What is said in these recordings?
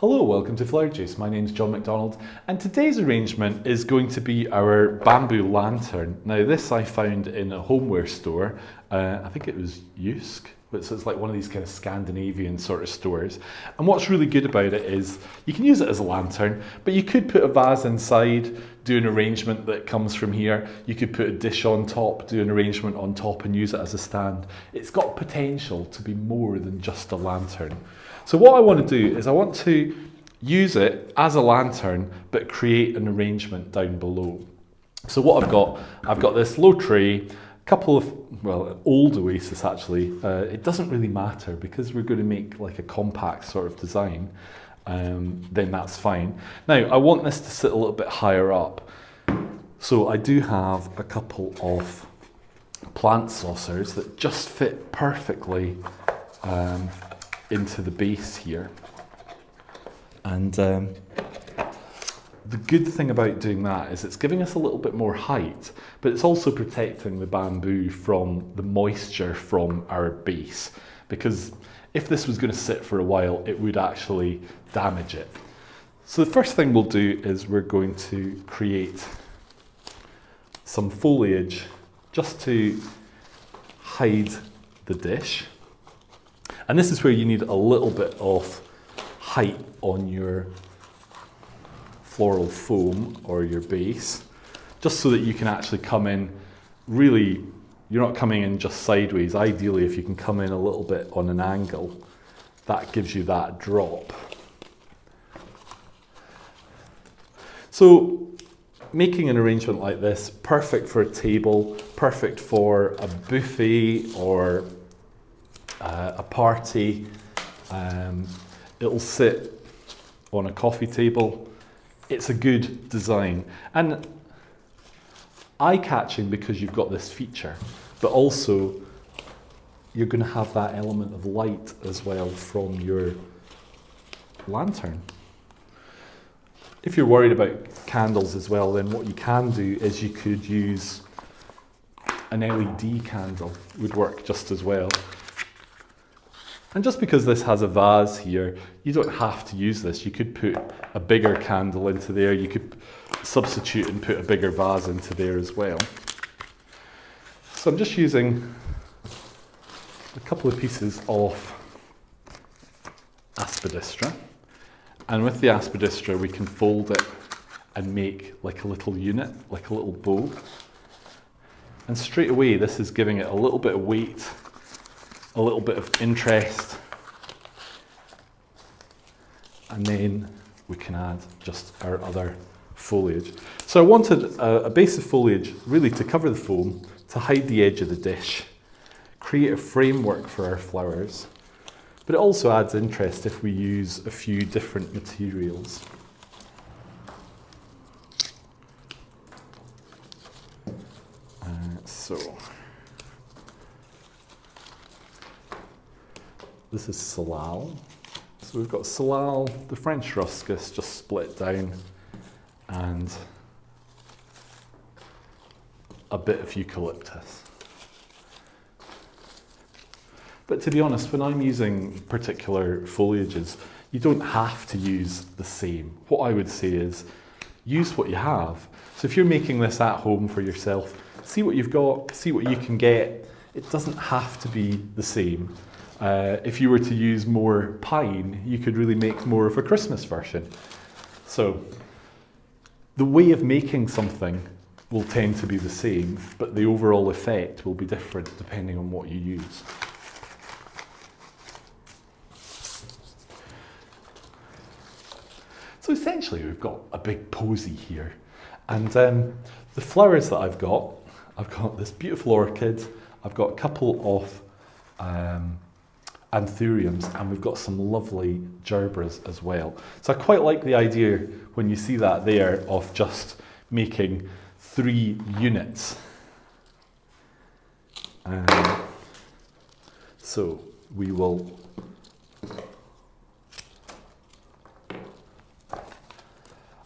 Hello, welcome to Foliage. My name's John McDonald, and today's arrangement is going to be our bamboo lantern. Now this I found in a homeware store, I think it was Joos, so it's like one of these kind of Scandinavian sort of stores. And what's really good about it is you can use it as a lantern, but you could put a vase inside, do an arrangement that comes from here. You could put a dish on top, do an arrangement on top and use it as a stand. It's got potential to be more than just a lantern. So what I want to do is I want to use it as a lantern, but create an arrangement down below. So what I've got this low tray, a couple of, well, old Oasis actually. It doesn't really matter because we're going to make like a compact sort of design, then that's fine. Now I want this to sit a little bit higher up. So I do have a couple of plant saucers that just fit perfectly into the base here. And the good thing about doing that is it's giving us a little bit more height, but it's also protecting the bamboo from the moisture from our base, because if this was going to sit for a while, it would actually damage it. So the first thing we'll do is we're going to create some foliage just to hide the dish. And this is where you need a little bit of height on your floral foam or your base, just so that you can actually come in really, you're not coming in just sideways. Ideally, if you can come in a little bit on an angle, that gives you that drop. So making an arrangement like this, perfect for a table, perfect for a buffet or a party. It'll sit on a coffee table. It's a good design and eye-catching because you've got this feature, but also you're going to have that element of light as well from your lantern. If you're worried about candles as well, then what you can do is you could use an LED candle, would work just as well. And just because this has a vase here, you don't have to use this. You could put a bigger candle into there. You could substitute and put a bigger vase into there as well. So I'm just using a couple of pieces of aspidistra. And with the aspidistra, we can fold it and make like a little unit, like a little bow. And straight away, this is giving it a little bit of weight, a little bit of interest, and then we can add just our other foliage. So I wanted a base of foliage really to cover the foam, to hide the edge of the dish, create a framework for our flowers, but it also adds interest if we use a few different materials. This is Salal. So we've got Salal, the French ruscus just split down, and a bit of eucalyptus. But to be honest, when I'm using particular foliages, you don't have to use the same. What I would say is use what you have. So if you're making this at home for yourself, see what you've got, see what you can get. It doesn't have to be the same. If you were to use more pine, you could really make more of a Christmas version. So the way of making something will tend to be the same, but the overall effect will be different depending on what you use. So essentially we've got a big posy here. And the flowers that I've got this beautiful orchid, I've got a couple of anthuriums, and we've got some lovely gerberas as well. So I quite like the idea when you see that there of just making 3 units. So we will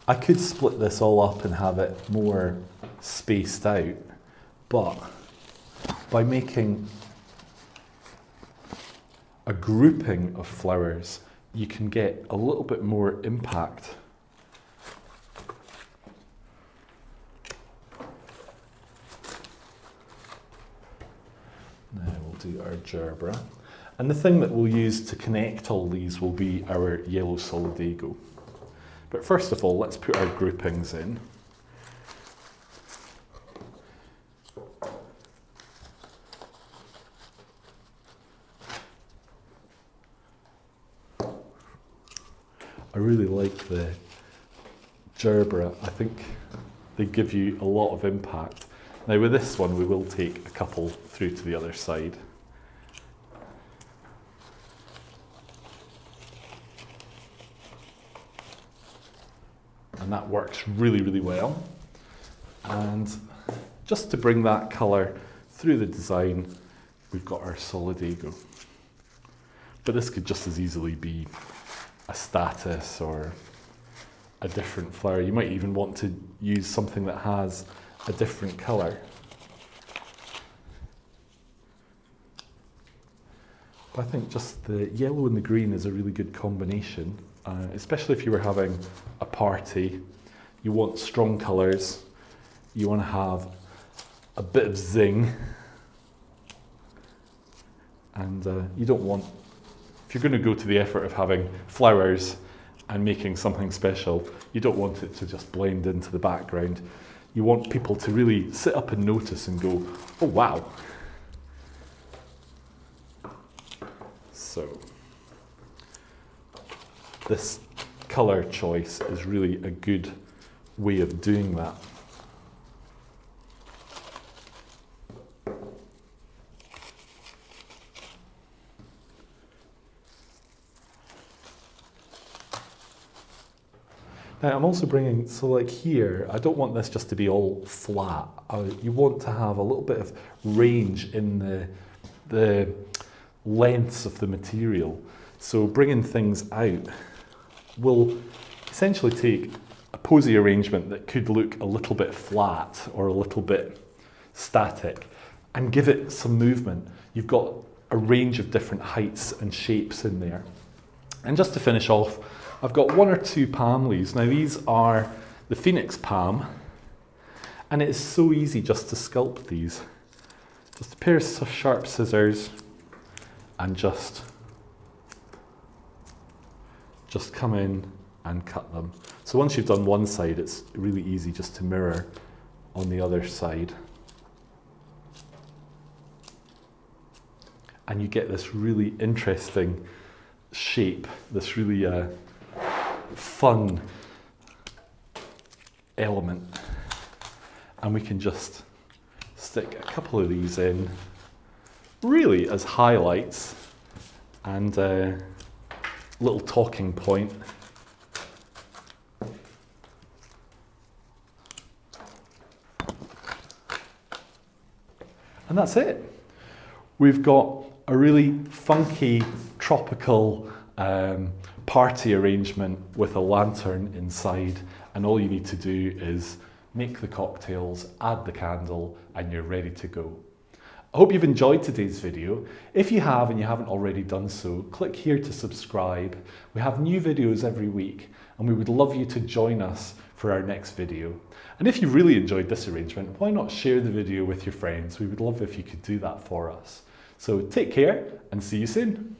I could split this all up and have it more spaced out, but by making a grouping of flowers, you can get a little bit more impact. Now we'll do our gerbera. And the thing that we'll use to connect all these will be our yellow solidago. But first of all, let's put our groupings in. I really like the gerbera. I think they give you a lot of impact. Now with this one, we will take a couple through to the other side. And that works really, really well. And just to bring that colour through the design, we've got our solidago. But this could just as easily be a status or a different flower. You might even want to use something that has a different colour. But I think just the yellow and the green is a really good combination, especially if you were having a party. You want strong colours, you want to have a bit of zing, and you don't want, if you're going to go to the effort of having flowers and making something special, you don't want it to just blend into the background. You want people to really sit up and notice and go, oh wow. So this colour choice is really a good way of doing that. Now I'm also bringing, so like here, I don't want this just to be all flat. You want to have a little bit of range in the lengths of the material. So bringing things out will essentially take a posy arrangement that could look a little bit flat or a little bit static and give it some movement. You've got a range of different heights and shapes in there. And just to finish off, I've got one or two palm leaves. Now these are the Phoenix palm, and it is so easy just to sculpt these. Just a pair of sharp scissors and just come in and cut them. So once you've done one side, it's really easy just to mirror on the other side. And you get this really interesting shape, this really fun element. And we can just stick a couple of these in, really as highlights and a little talking point. And that's it. We've got a really funky tropical party arrangement with a lantern inside, and all you need to do is make the cocktails, add the candle, and you're ready to go. I hope you've enjoyed today's video. If you have and you haven't already done so, click here to subscribe. We have new videos every week, and we would love you to join us for our next video. And if you really enjoyed this arrangement, why not share the video with your friends? We would love if you could do that for us. So take care and see you soon.